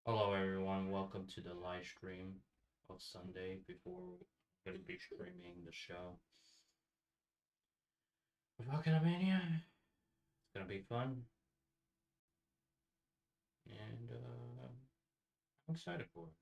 Hello everyone, welcome to the live stream of Sunday before we're going to be streaming the show of Mania. It's going to be fun and I'm excited for it.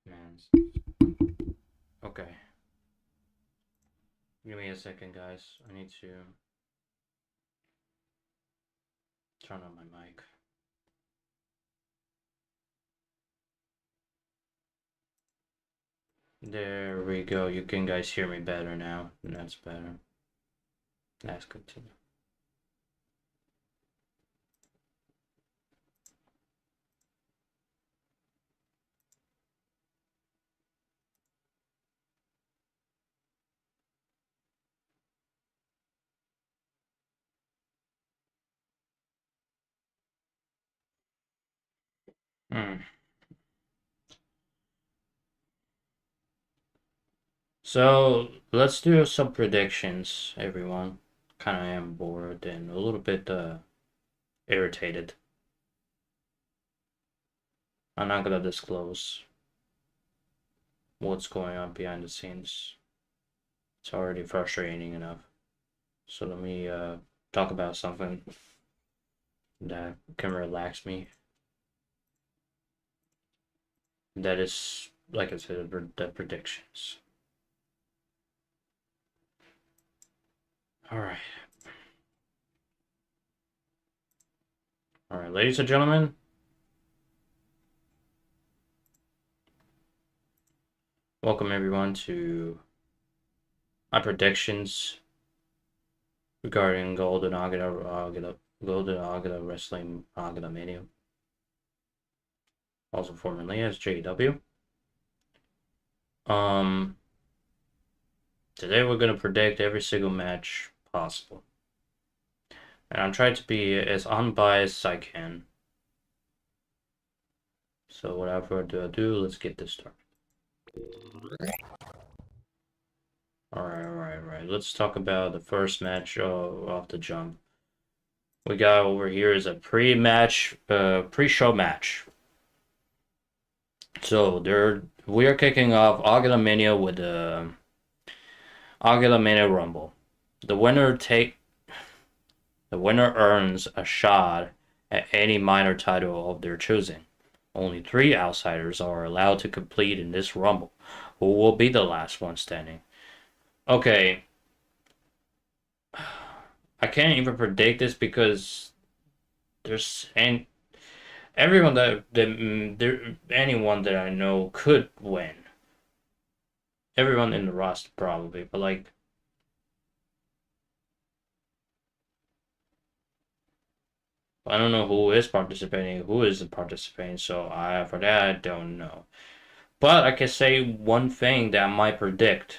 Man. Okay, give me a second guys. I need to turn on my mic. There we go. You can guys hear me better now. That's better. Let's continue. Hmm. So let's do some predictions, everyone. Kind of am bored and a little bit irritated. I'm not gonna disclose what's going on behind the scenes. It's already frustrating enough. So let me talk about something that can relax me. That is, like I said, the predictions. Alright. Alright, ladies and gentlemen. Welcome everyone to my predictions regarding Golden Agata Wrestling Agata Mania. Also formerly as JW. Today we're gonna predict every single match possible. And I'm trying to be as unbiased as I can. So without further ado, let's get this started. Alright. Let's talk about the first match off the jump. We got over here is a pre-match, pre-show match. So we are kicking off Agata Mania with the Agata Mania Rumble. The winner earns a shot at any minor title of their choosing. Only 3 outsiders are allowed to compete in this Rumble. Who will be the last one standing? Okay. I can't even predict this because there's everyone anyone that I know could win. Everyone in the roster probably, but like I don't know who is participating, who isn't participating, so for that I don't know. But I can say one thing that I might predict.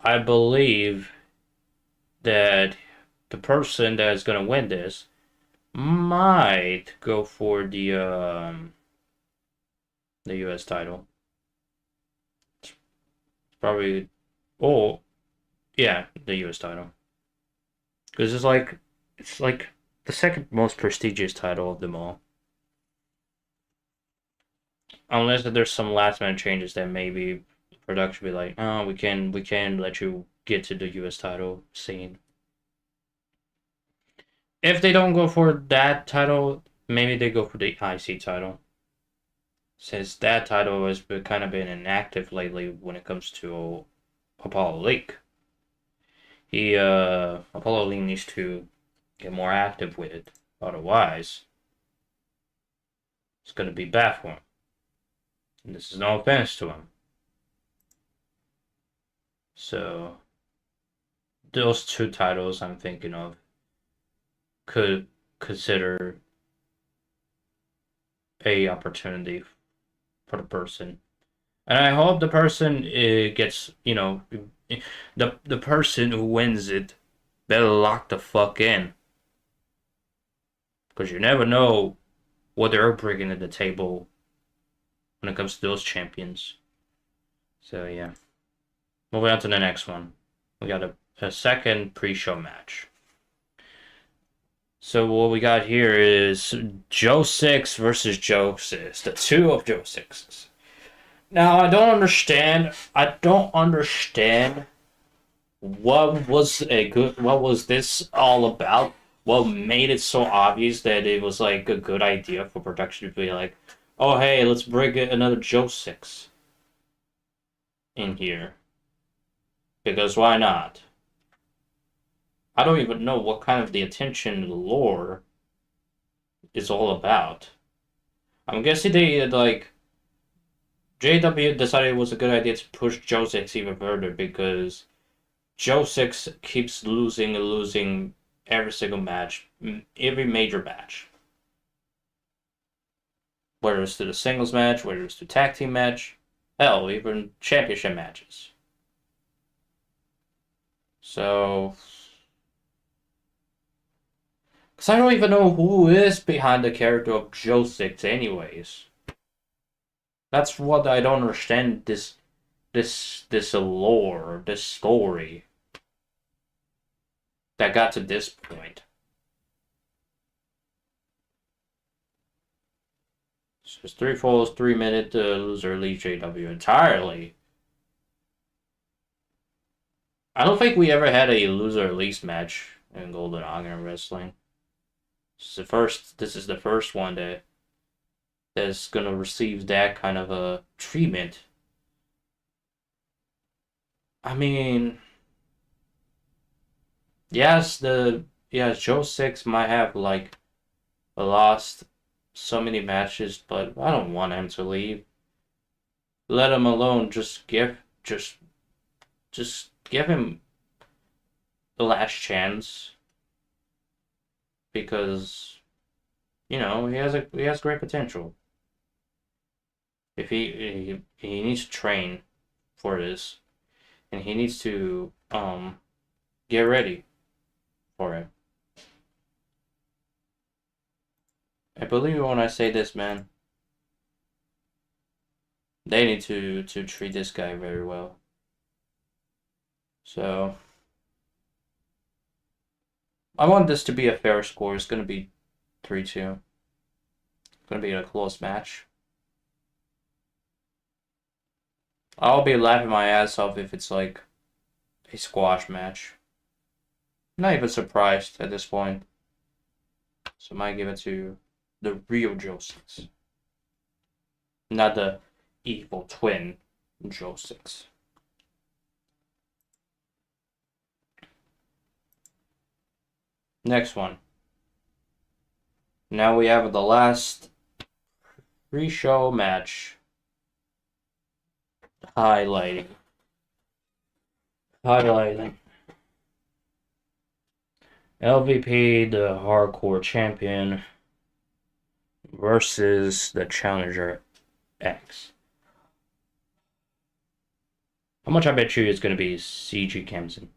I believe that the person that is gonna win this might go for the U.S. title. It's probably, oh yeah, the U.S. title, because it's like the second most prestigious title of them all. Unless there's some last minute changes that maybe production be like, oh, we can let you get to the U.S. title scene. If they don't go for that title, maybe they go for the IC title. Since that title has kind of been inactive lately when it comes to Apollo League. Apollo League needs to get more active with it. Otherwise, it's going to be bad for him. And this is no offense to him. So, those 2 titles I'm thinking of could consider a opportunity for the person. And I hope the person gets, the person who wins it better lock the fuck in. Because you never know what they're bringing to the table when it comes to those champions. So, yeah. Moving on to the next one. We got a second pre-show match. So what we got here is Joe 6 versus Joe 6. The two of Joe 6s. Now, I don't understand what was this all about? What made it so obvious that it was like a good idea for production to be like, oh hey, let's bring another Joe 6 in here. Because why not? I don't even know what kind of the attention the lore is all about. I'm guessing they like JW decided it was a good idea to push Joe 6 even further because Joe 6 keeps losing and losing every single match, every major match. Whether it's to the singles match, whether it's to tag team match, hell, even championship matches. So, because I don't even know who is behind the character of Joe 6 anyways. That's what I don't understand this lore, this story that got to this point. So it's 3 falls, 3 minute loser leaves JW entirely. I don't think we ever had a loser least match in Golden Honor Wrestling. This is the first one that's gonna receive that kind of a treatment. I mean, Joe 6 might have like lost so many matches, but I don't want him to leave. Let him alone. Just give him the last chance because he has great potential. If he needs to train for this, and he needs to get ready for it. I believe when I say this, man, they need to treat this guy very well. So I want this to be a fair score. It's gonna be 3-2. It's gonna be a close match. I'll be laughing my ass off if it's like a squash match. I'm not even surprised at this point. So I might give it to the real Joe 6. Not the evil twin Joe 6. Next one. Now we have the last pre-show match. Highlighting. LVP, the hardcore champion, versus the Challenger X. How much I bet you it's going to be CG Kempson?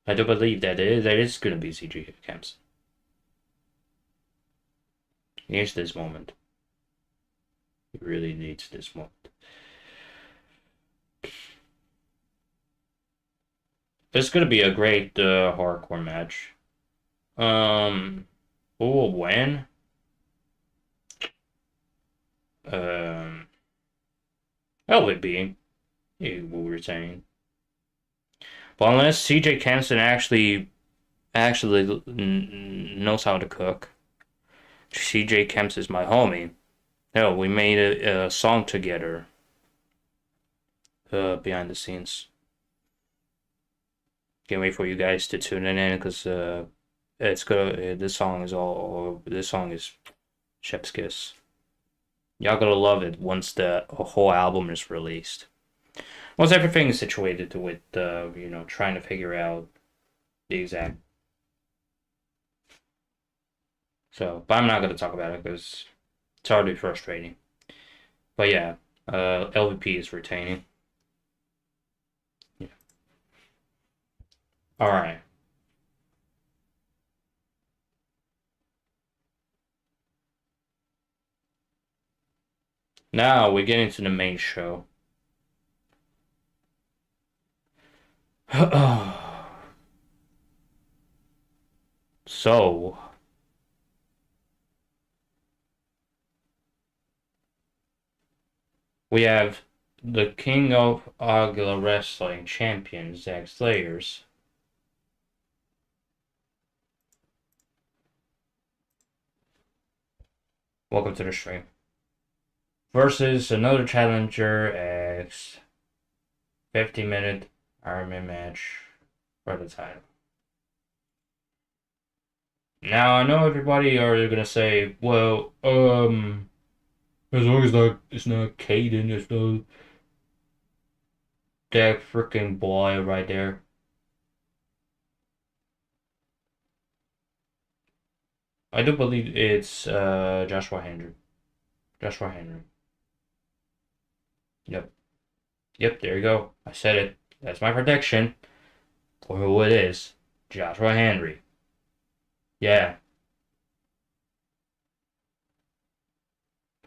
I do believe that is going to be CG Kempson. He needs this moment. He really needs this moment. It's going to be a great hardcore match. Who will win? LVP. He will retain. But unless CJ Kempson actually knows how to cook. CJ Kemps is my homie. Hell, we made a song together. Behind the scenes. Can't wait for you guys to tune in because it's good. This song is Chef's Kiss. Y'all gonna love it once the whole album is released. Once everything is situated with trying to figure out the exact. So, but I'm not gonna talk about it because It's already frustrating. But yeah, LVP is retaining. Yeah. All right. Now we get into the main show. So, we have the King of Aguila Wrestling champion, Zack Slayers. Welcome to the stream. Versus another challenger X 50-minute Ironman match for the title. Now I know everybody are gonna say, well, as long as it's not Caden, it's no that freaking boy right there. I do believe it's Joshua Henry. Joshua Henry. Yep. Yep, there you go. I said it. That's my prediction for who it is. Joshua Henry. Yeah.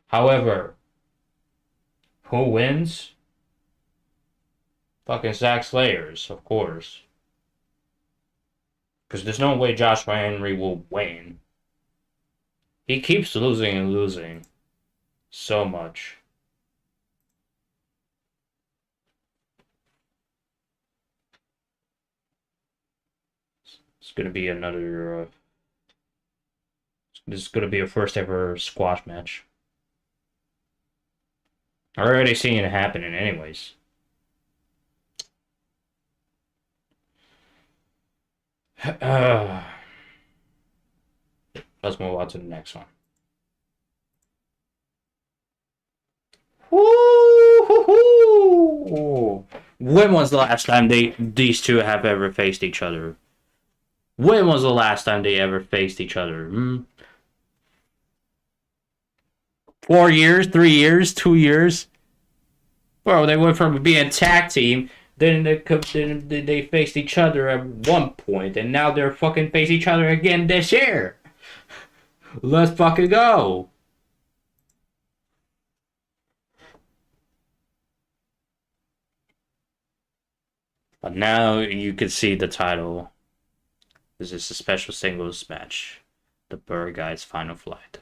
However, who wins? Fucking Zack Slayers, of course. Because there's no way Joshua Henry will win. He keeps losing and losing so much. It's gonna be another. This is gonna be a first ever squash match. Already seeing it happening, anyways. Let's move on to the next one. Woo-hoo-hoo! When was the last time these two have ever faced each other? When was the last time they ever faced each other? 4 years, 3 years, 2 years? Bro, they went from being a tag team, then they faced each other at one point, and now they're fucking face each other again this year. Let's fucking go. But now you can see the title. This is a special singles match. The Bird Guy's Final Flight.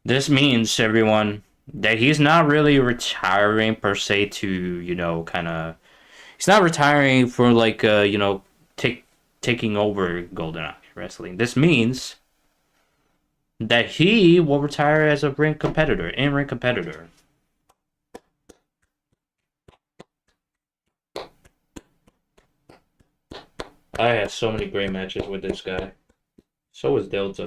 This means, everyone, that he's not really retiring per se to, you know, kind of... He's not retiring for, like, you know, taking over Golden Wrestling. This means that he will retire as a in-ring competitor. I had so many great matches with this guy. So is Delta.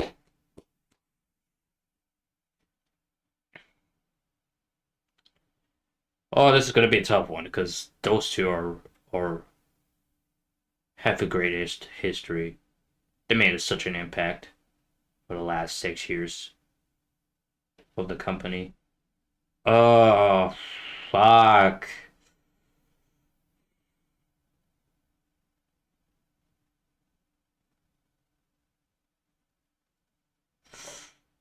Oh, this is gonna be a tough one because those two are have the greatest history. They made such an impact for the last 6 years of the company. Oh, fuck.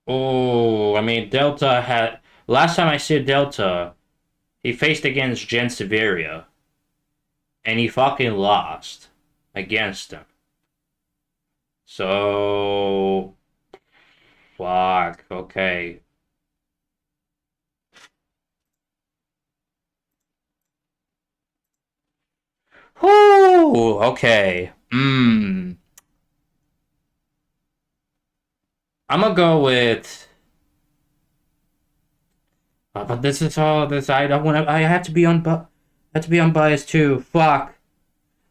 Oh, I mean, Delta had... Last time I see Delta, he faced against Jen Severia, and he fucking lost against him. So... Fuck, okay. Whoo, okay. I'm gonna go with... but this is all this I don't want to. I have to be unbiased too. Fuck.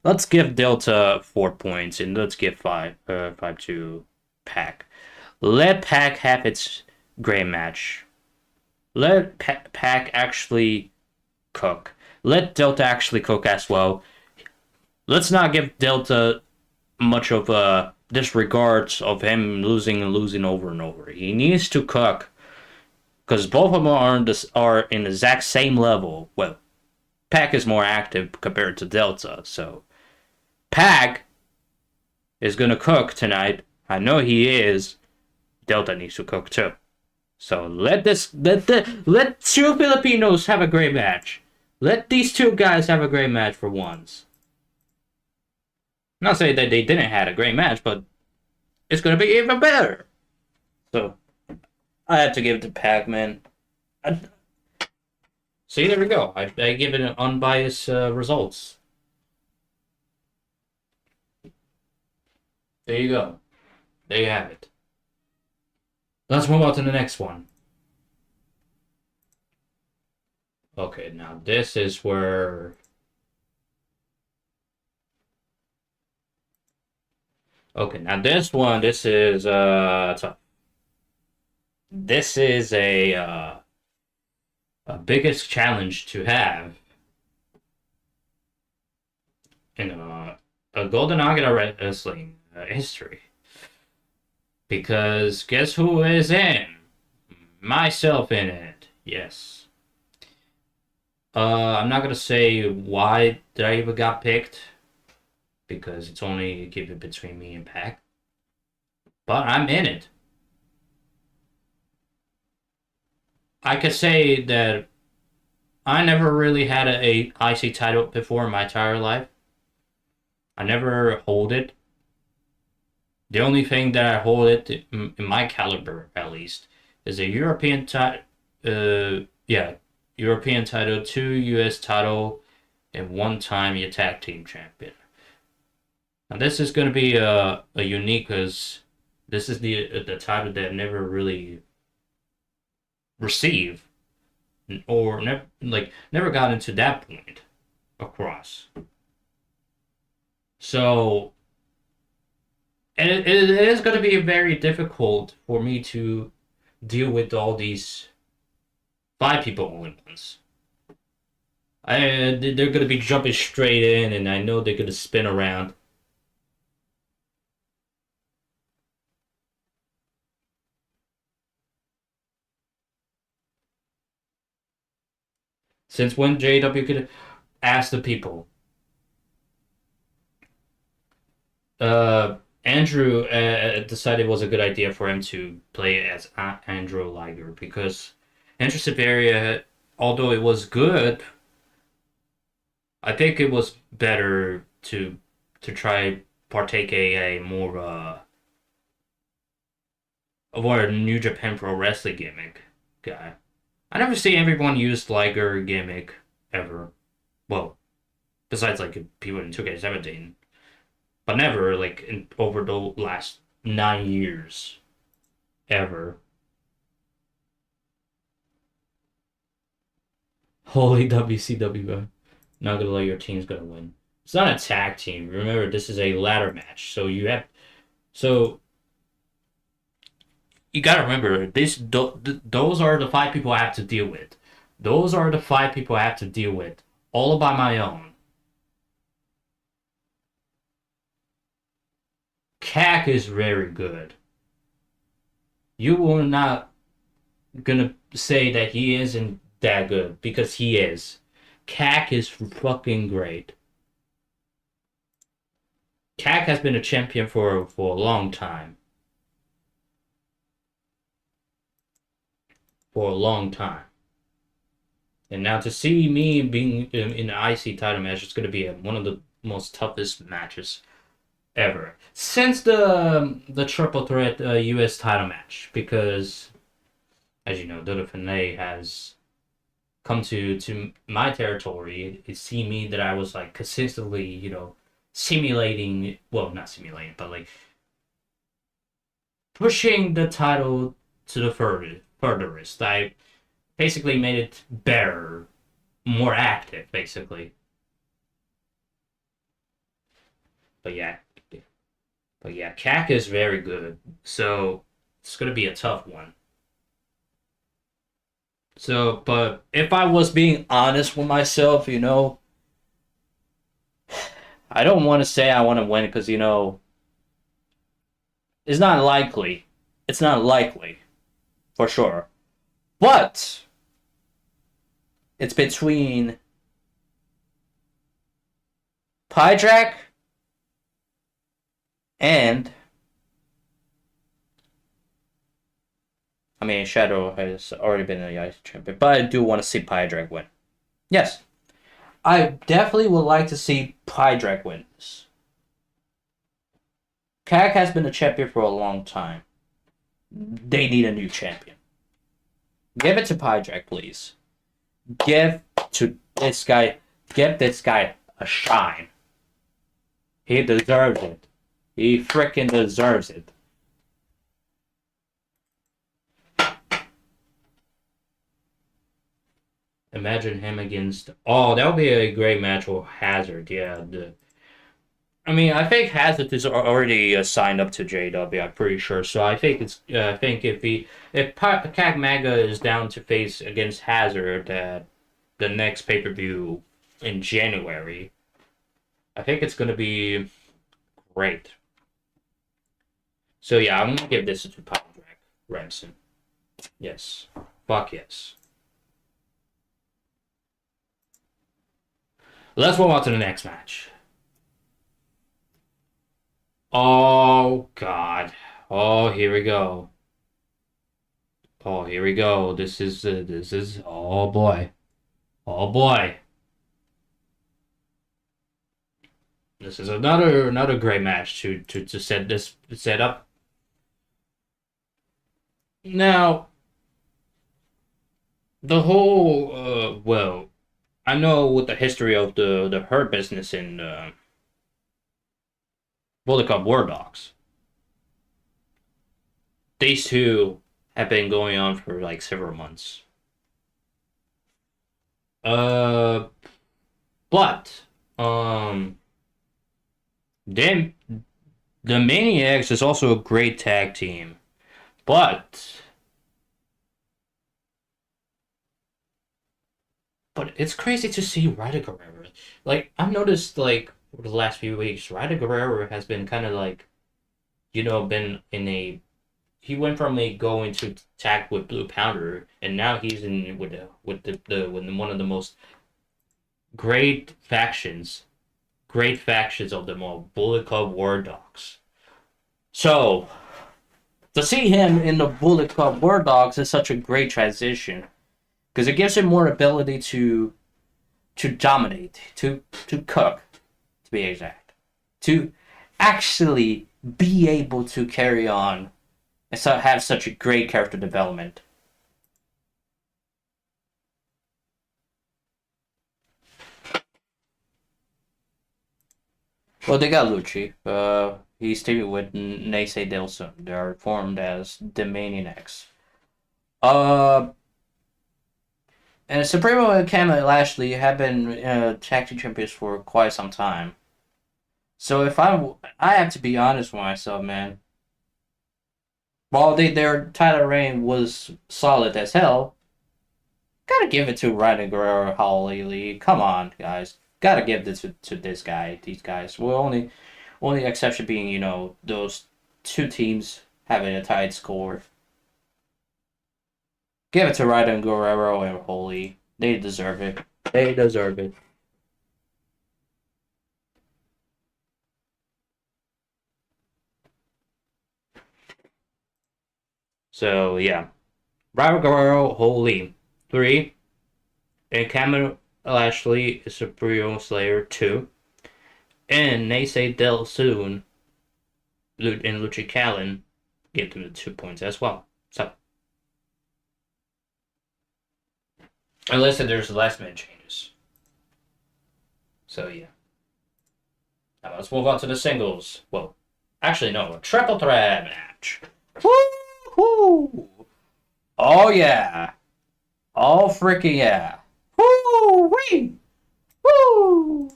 Let's give Delta 4 points and let's give 5 to Pac. Let Pac have its great match. Let Pac actually cook. Let Delta actually cook as well. Let's not give Delta much of a disregards of him losing and losing over and over. He needs to cook because both of them are in the exact same level. Well, Pac is more active compared to Delta, so Pac is gonna cook tonight. I know he is. Delta needs to cook too. So let two Filipinos have a great match. Let these two guys have a great match for once. Not saying that they didn't have a great match, but it's gonna be even better. So I have to give it to Pac-Man. See, there we go. I give it an unbiased results. There you go. There you have it. Let's move on to the next one. Okay, now this is where... Okay, now this one, this is tough. This is a biggest challenge to have in a Golden Nugget Wrestling history. Because guess who is in? Myself in it. Yes. I'm not gonna say why did I even got picked, because it's only given between me and Pac. But I'm in it. I could say that I never really had a IC title before in my entire life. I never hold it. The only thing that I hold it in my caliber, at least, is a European title. European title, 2 US title, and 1 time your tag team champion. Now this is going to be a unique, because this is the title that I never really received, or never got into that point across. So, and it is going to be very difficult for me to deal with all these 5 people all at once. They're going to be jumping straight in, and I know they're going to spin around. Since when JW could ask the people? Andrew decided it was a good idea for him to play as Andrew Liger, because Andrew Siberia, although it was good, I think it was better to try partake a more of a New Japan Pro Wrestling gimmick guy. I never see everyone use Liger gimmick ever. Well, besides like people in 2K17, but never like over the last 9 years ever. Holy WCW! Not gonna let your team's gonna win. It's not a tag team. Remember, this is a ladder match, so you gotta remember those are the 5 people I have to deal with. Those are the 5 people I have to deal with, all by my own. CAC is very good. You will not gonna say that he isn't that good, because he is. CAC is fucking great. CAC has been a champion for a long time. For a long time. And now to see me being in an IC title match, it's going to be one of the most toughest matches ever since the triple threat US title match, because as you know, Dodofane has come to my territory. It seemed me that I was like consistently, simulating, well, not simulating, but like pushing the title to the furthest. I basically made it better, more active, basically. But yeah, CAC is very good, so it's gonna be a tough one. So, but if I was being honest with myself, I don't want to say I want to win, because It's not likely. It's not likely, for sure. But it's between Pydrac and I mean Shadow has already been a Ice champion, but I do want to see Pydrac win. Yes, I definitely would like to see Pydrac win this. Kag has been a champion for a long time. They need a new champion. Give it to Pydrac, please. Give to this guy. Give this guy a shine. He deserves it. He freaking deserves it. Imagine him against. Oh, that would be a great match with Hazard. Yeah. I mean, I think Hazard is already signed up to JW. I'm pretty sure. So I think it's. I think if Kagmaga is down to face against Hazard at the next pay per view in January, I think it's gonna be great. So yeah, I'm gonna give this to Patrick Ransom. Yes. Fuck yes. Let's move on to the next match. Oh God. Oh, here we go. Oh, here we go. This is oh boy. Oh boy. This is another great match to set up. Now, the whole well, I know with the history of the Hurt business in World Cup War Dogs. These two have been going on for like several months. Uh, but them the Maniacs is also a great tag team, but it's crazy to see Ryder Guerrero. Like I've noticed, like over the last few weeks, Ryder Guerrero has been kind of like, been in a. He went from a going to tag with Blue Pounder, and now he's in with one of the most great factions of them all, Bullet Club War Dogs. So to see him in the Bullet Club War Dogs is such a great transition because it gives him more ability to dominate, to cook, to be exact, to actually be able to carry on and so have such a great character development. Well, they got Lucci. He's teaming with Nace Delson. They are formed as the Maniacs. Uh, and Supremo and Cam and Lashley have been tag team champions for quite some time. So if I have to be honest with myself, man. While their title reign was solid as hell, gotta give it to Ryder Guerrero, Holly. Come on, guys. Gotta give this to this guy. These guys. Well, only exception being, those two teams having a tied score. Give it to Ryder Guerrero and Holy. They deserve it. They deserve it. So yeah, Ryder Guerrero, Holy 3, and Cameron Lashley is Supreme Slayer 2, and Nace Del Soon and Lucha Callan give them the 2 points as well. So, unless there's last minute changes. So yeah. Now let's move on to the singles. Well, actually no, a triple threat match. Woo-hoo! Oh yeah. Oh freaking yeah. Woo-wee! Woo!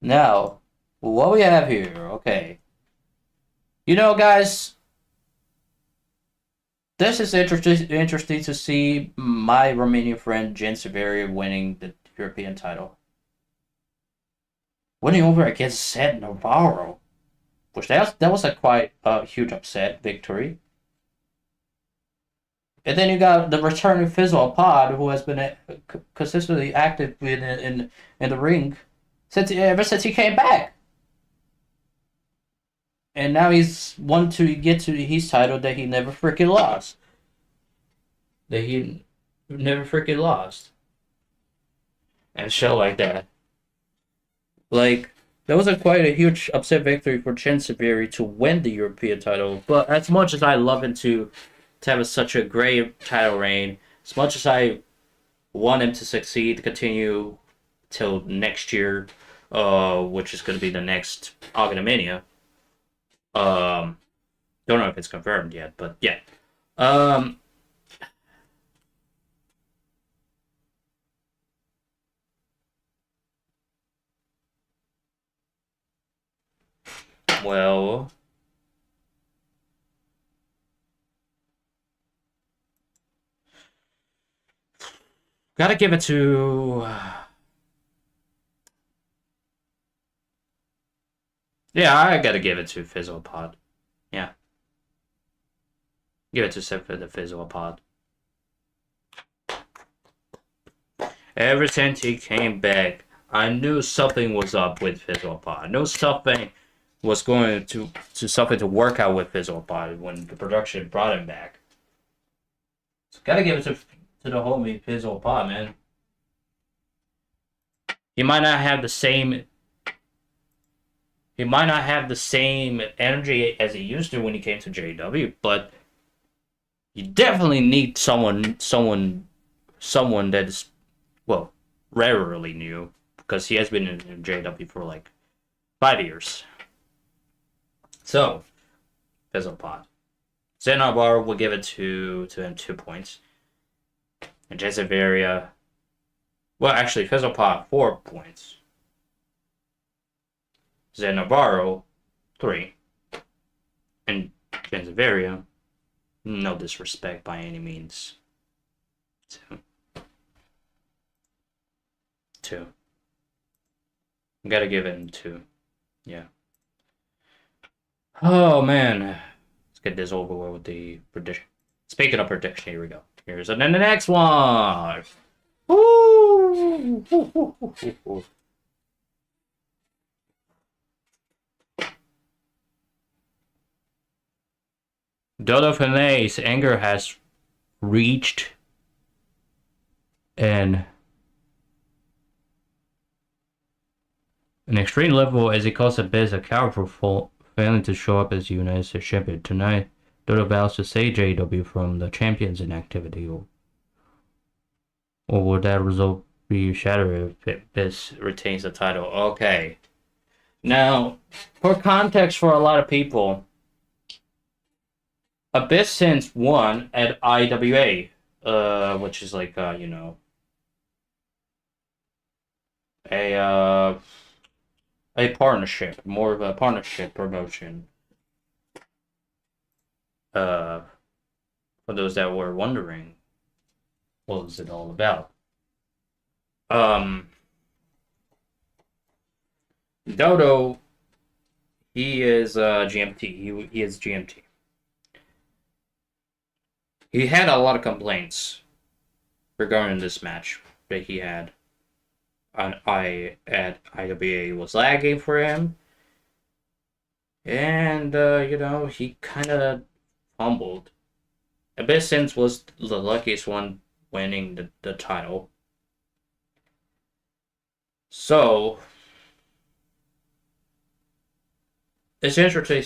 Now, what we have here, okay. Guys, this is interesting to see my Romanian friend Jen Severi winning the European title. Winning over against Seth Navarro which that was a quite huge upset victory. And then you got the returning Fizzle Pod, who has been consistently active in the ring ever since he came back. And now he's won to get to his title that he never freaking lost. That he never freaking lost. And shit like that. Like, that was quite a huge upset victory for Chen Severi to win the European title. But as much as I love him to have such a great title reign, as much as I want him to succeed, to continue till next year, which is going to be the next Agonomania. Don't know if it's confirmed yet, but yeah. Well, gotta give it to. Yeah, I gotta give it to Fizzlepod. Yeah. Give it to the Fizzlepod. Ever since he came back, I knew something was up with Fizzlepod. I knew something was going to something to work out with Fizzlepod when the production brought him back. So gotta give it to the homie Fizzlepod, man. He might not have the same. He might not have the same energy as he used to when he came to JW, but you definitely need someone that is, well, rarely new, because he has been in JW for like 5 years. So, Fizzlepod. Xenobar will give it to him 2 points. And Jezzeveria, well, actually, Fizzlepod 4 points. Xenobaro 3. And Jezzeveria, no disrespect by any means. 2. Gotta give it 2. Yeah. Oh man. Let's get this over with the prediction. Speaking of prediction, here we go. Here's the next one. Woo! Dodo Finlay's anger has reached an extreme level as he calls Abyss a coward for failing to show up as United States champion. Tonight, Dodo vows to save JW from the champions inactivity, or will that result be shattered if Abyss retains the title? Okay. Now, for context for a lot of people, Abyss since won at IWA, which is like you know, a partnership, more of a partnership promotion. For those that were wondering, what was it all about? Dodo, he is GMT. He is GMT. He had a lot of complaints regarding this match that he had at IWA was lagging for him. And, you know, he kind of fumbled. Abyssins was the luckiest one winning the title. So, it's interesting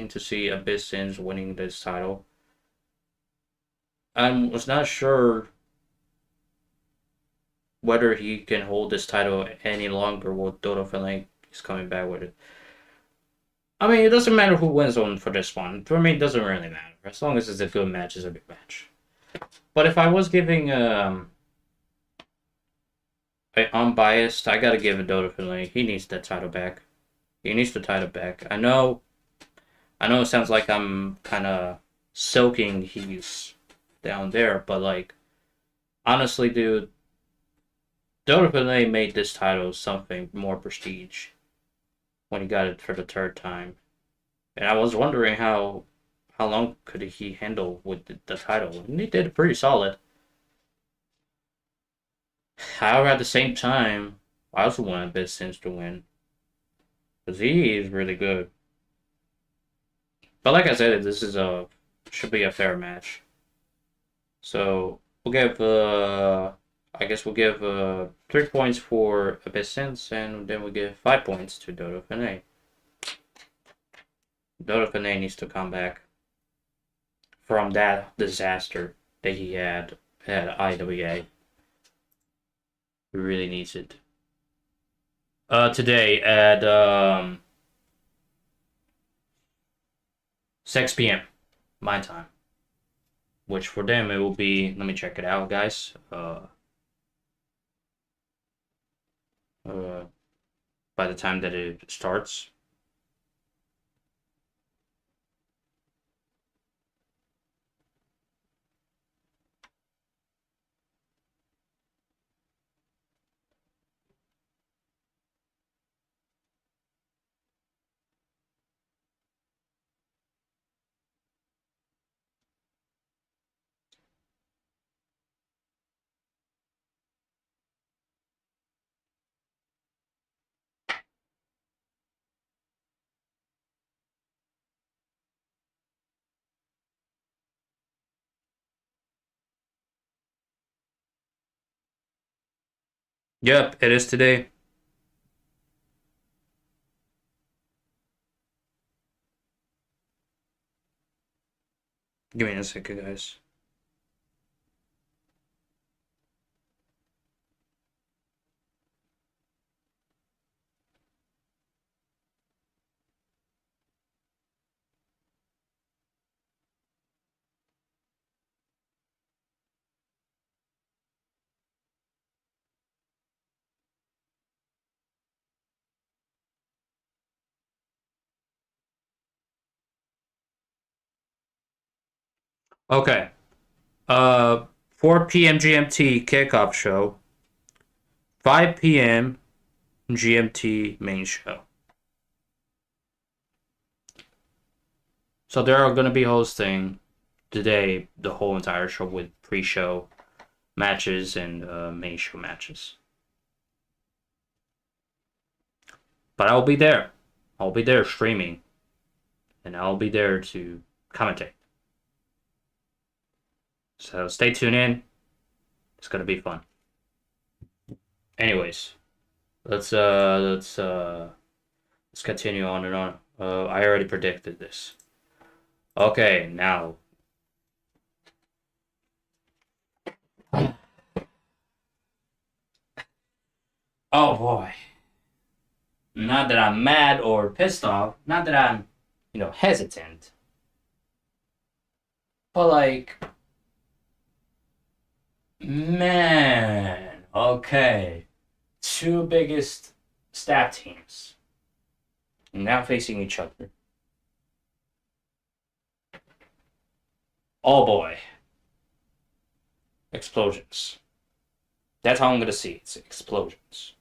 to see Abyssins winning this title. I was not sure whether he can hold this title any longer with Dodo Finlay is coming back with it. I mean, it doesn't matter who wins on for this one. For me, it doesn't really matter. As long as it's a good match, it's a good match. But if I was giving an unbiased, I gotta give it Dodo Finlay. He needs that title back. He needs the title back. I know it sounds like I'm kind of soaking he's down there, but like, honestly, dude, Dodo Finlay made this title something more prestige when he got it for the third time. And I was wondering how long could he handle with the title, and he did pretty solid. However, at the same time, I also wanted Big Sins to win because he is really good. But like I said, this is a should be a fair match. So we'll give I guess we'll give 3 points for Abyss Sense, and then we'll give 5 points to Dodo Fene. Dodo Fene needs to come back from that disaster that he had at IWA. He really needs it. Today at 6 p.m. my time, which for them it will be. Let me check it out, guys. By the time that it starts. Yep, it is today. Give me a second, guys. Okay. 4 p.m. GMT kickoff show. 5 p.m. GMT main show. So they're going to be hosting today the whole entire show with pre-show matches and main show matches. But I'll be there. I'll be there streaming. And I'll be there to commentate. So stay tuned in. It's gonna be fun. Anyways, let's continue on and on. I already predicted this. Okay, now. Oh boy. Not that I'm mad or pissed off. Not that I'm, hesitant. But like, man, okay. Two biggest stat teams now facing each other. Oh boy. Explosions. That's how I'm gonna see it. It's explosions.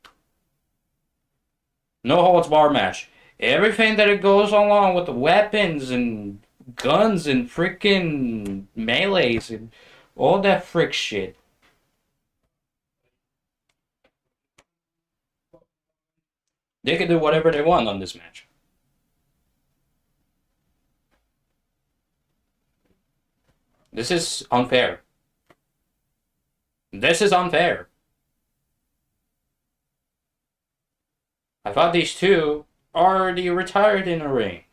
No holds bar match. Everything that it goes along with the weapons and guns and freaking melees and all that frick shit. They can do whatever they want on this match. This is unfair. This is unfair. I thought these two already retired in a ring.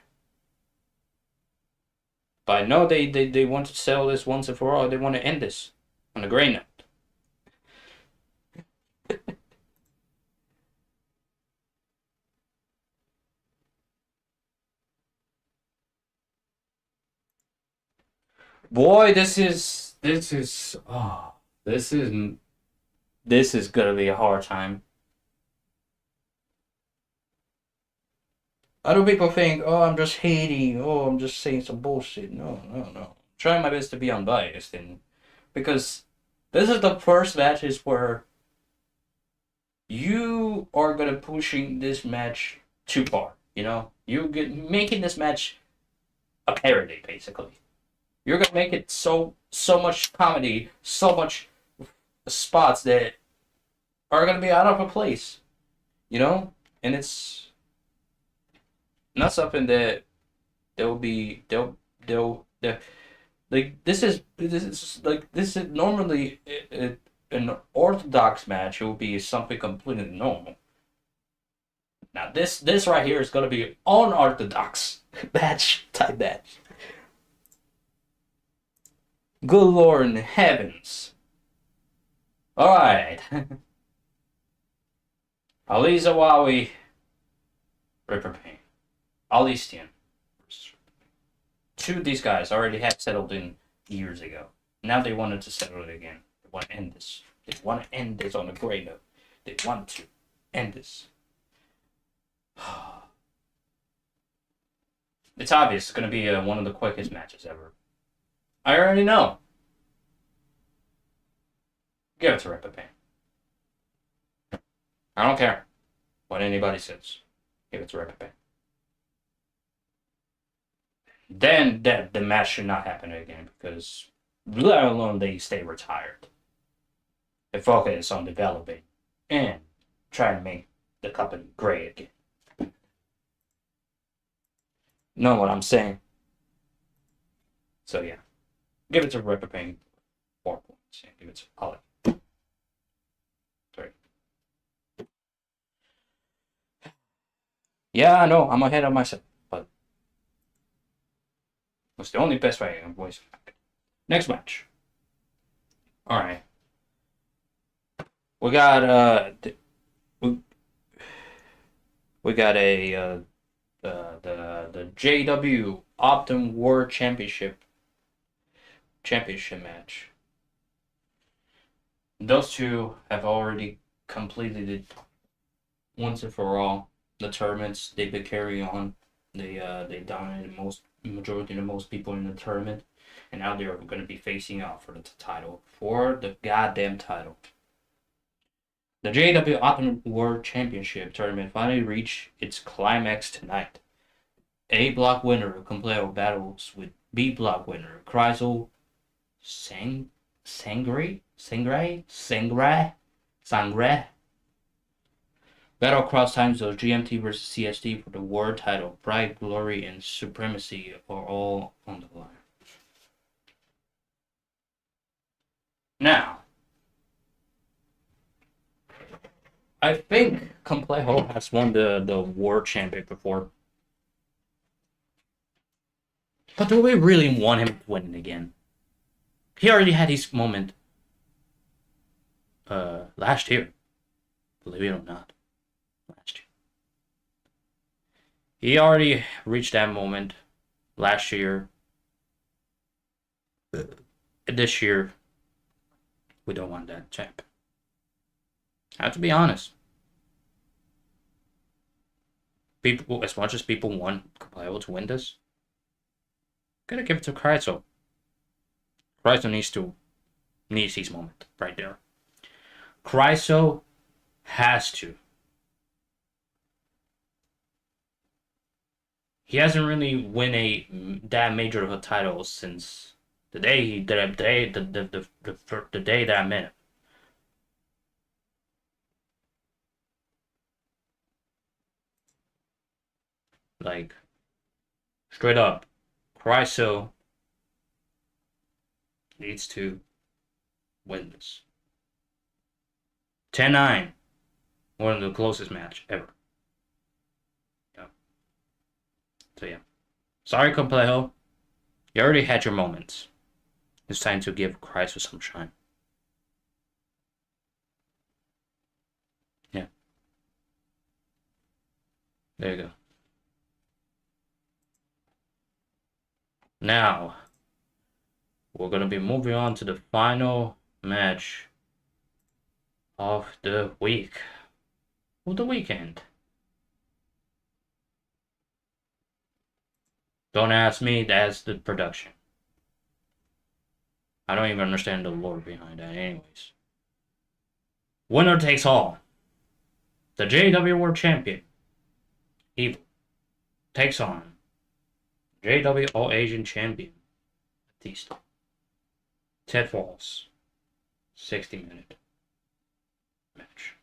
But I know they want to settle this once and for all. They want to end this on a great note. Boy, this is gonna be a hard time. Other people think, oh, I'm just hating, oh, I'm just saying some bullshit. No. I'm trying my best to be unbiased, and because this is the first matches where you are gonna pushing this match too far. You know, you get making this match a parody, basically. You're gonna make it so much comedy, so much spots that are gonna be out of a place. You know, and it's not something that they'll like this is normally an orthodox match. It will be something completely normal. Now this right here is gonna be unorthodox match type match. Good Lord in heavens! All right, Ali Zawawi, Ripper Payne, Ali Steen. Two of these guys already had settled in years ago. Now they wanted to settle it again. They want to end this. They want to end this on a great note. They want to end this. It's obvious it's going to be one of the quickest matches ever. I already know. Give it to Ripper Payne. I don't care what anybody says. Give it to Ripper Payne. Then the match should not happen again because let alone they stay retired. They focus on developing and trying to make the company great again. Know what I'm saying? So yeah, give it to Ripper Payne 4 points. Yeah, give it to Ollie 3. Yeah, I know I'm ahead of myself, but it's the only best way I'm voicing back. Next match. All right. We got we got a the JW Optum World Championship match. Those two have already completed it once and for all. The tournaments they've been carrying on. They dominated majority of the most people in the tournament, and now they're going to be facing off for the title, for the goddamn title. The JW Optimum World Championship tournament finally reached its climax tonight. A block winner Compleo battles with B block winner Chrysal Sangre. Battle across time zones, GMT versus CST for the world title. Pride, glory, and supremacy are all on the line. Now, I think Complejo has won the world champion before. But do we really want him to win it again? He already had his moment last year. Believe it or not. Last year. He already reached that moment last year. This year, we don't want that champ. I have to be honest. People, as much as people want Complejo to win this, gotta give it to Chrysal. Chrysal needs his moment right there. Chrysal has to. He hasn't really won that major of a title since the day that I met him. Like, straight up, Chrysal needs to win this. 10-9. One of the closest match ever. Yeah. So yeah. Sorry, Complejo. You already had your moments. It's time to give Chrysal some shine. Yeah. There you go. Now, we're going to be moving on to the final match of the week. Or the weekend. Don't ask me, that's the production. I don't even understand the lore behind that anyways. Winner takes all. The JW World Champion, Evil, takes on JW All Asian Champion Batista. Ted Falls. 60-minute match.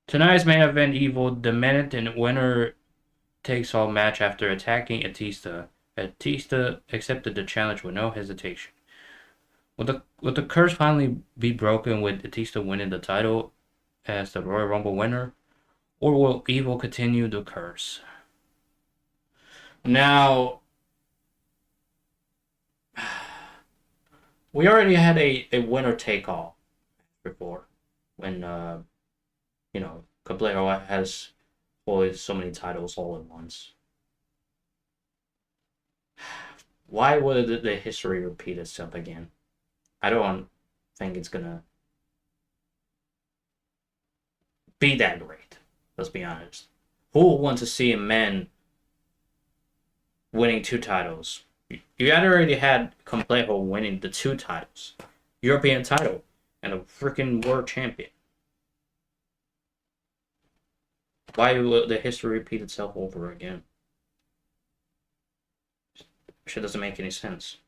Tonight's main event Evil demanded and winner takes all match after attacking Batista. Batista accepted the challenge with no hesitation. Will the curse finally be broken with Batista winning the title as the Royal Rumble winner? Or will Evil continue the curse? Now, we already had a winner take all before when Caballero has always so many titles all at once. Why would the history repeat itself again? I don't think it's gonna be that great. Let's be honest. Who would want to see a man winning 2 titles? You had already had Complejo winning the 2 titles, European title, and a freaking world champion. Why would the history repeat itself over again? Shit doesn't make any sense.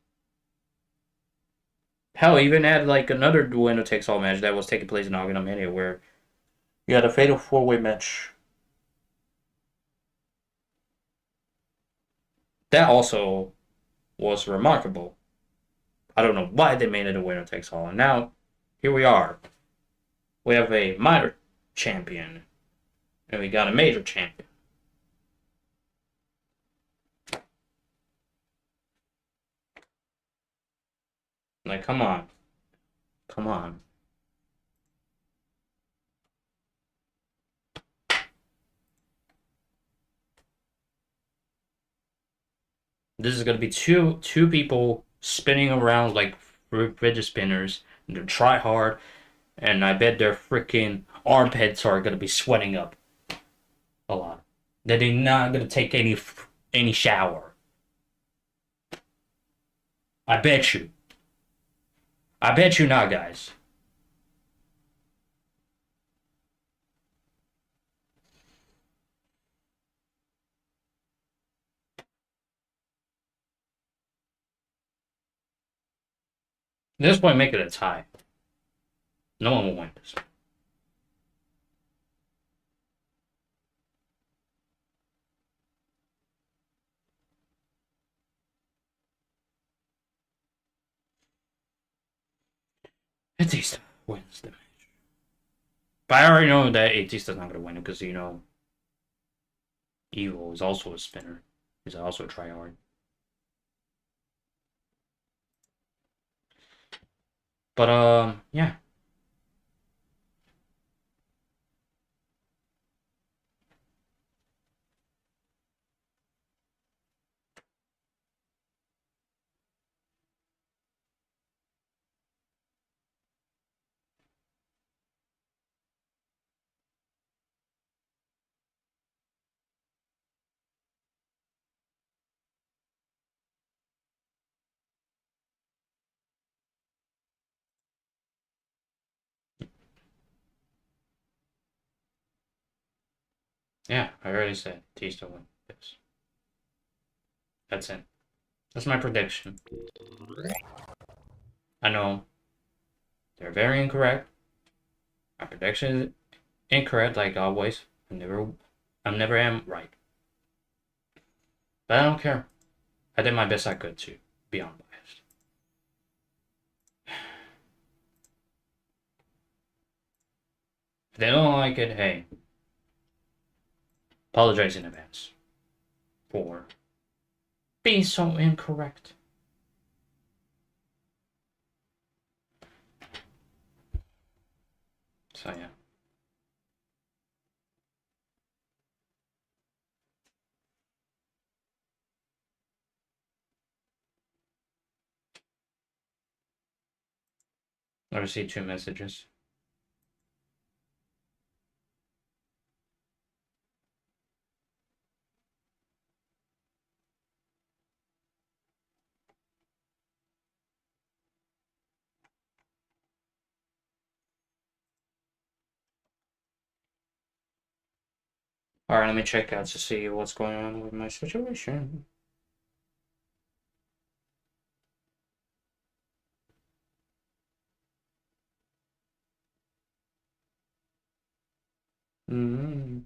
Hell, even had like another winner takes all match that was taking place in Mania where you had a fatal 4-way match. That also was remarkable. I don't know why they made it a winner takes all. And now, here we are. We have a minor champion. And we got a major champion. Like, come on. Come on. This is gonna be two people spinning around like fidget spinners. And they try hard. And I bet their freaking armpits are gonna be sweating up a lot. They're not gonna take any shower. I bet you. I bet you not, guys. At this point, make it a tie. No one will win this. Batista wins the match. But I already know that Batista's not going to win because, Evil is also a spinner. He's also a tryhard. But, yeah. Yeah, I already said Batista wins. Yes. That's it. That's my prediction. I know they're very incorrect. My prediction is incorrect, like always. I never am right. But I don't care. I did my best I could to be unbiased. If they don't like it, hey, apologize in advance for being so incorrect. So yeah. I received 2 messages. Alright, let me check out to see what's going on with my situation. Mm-hmm.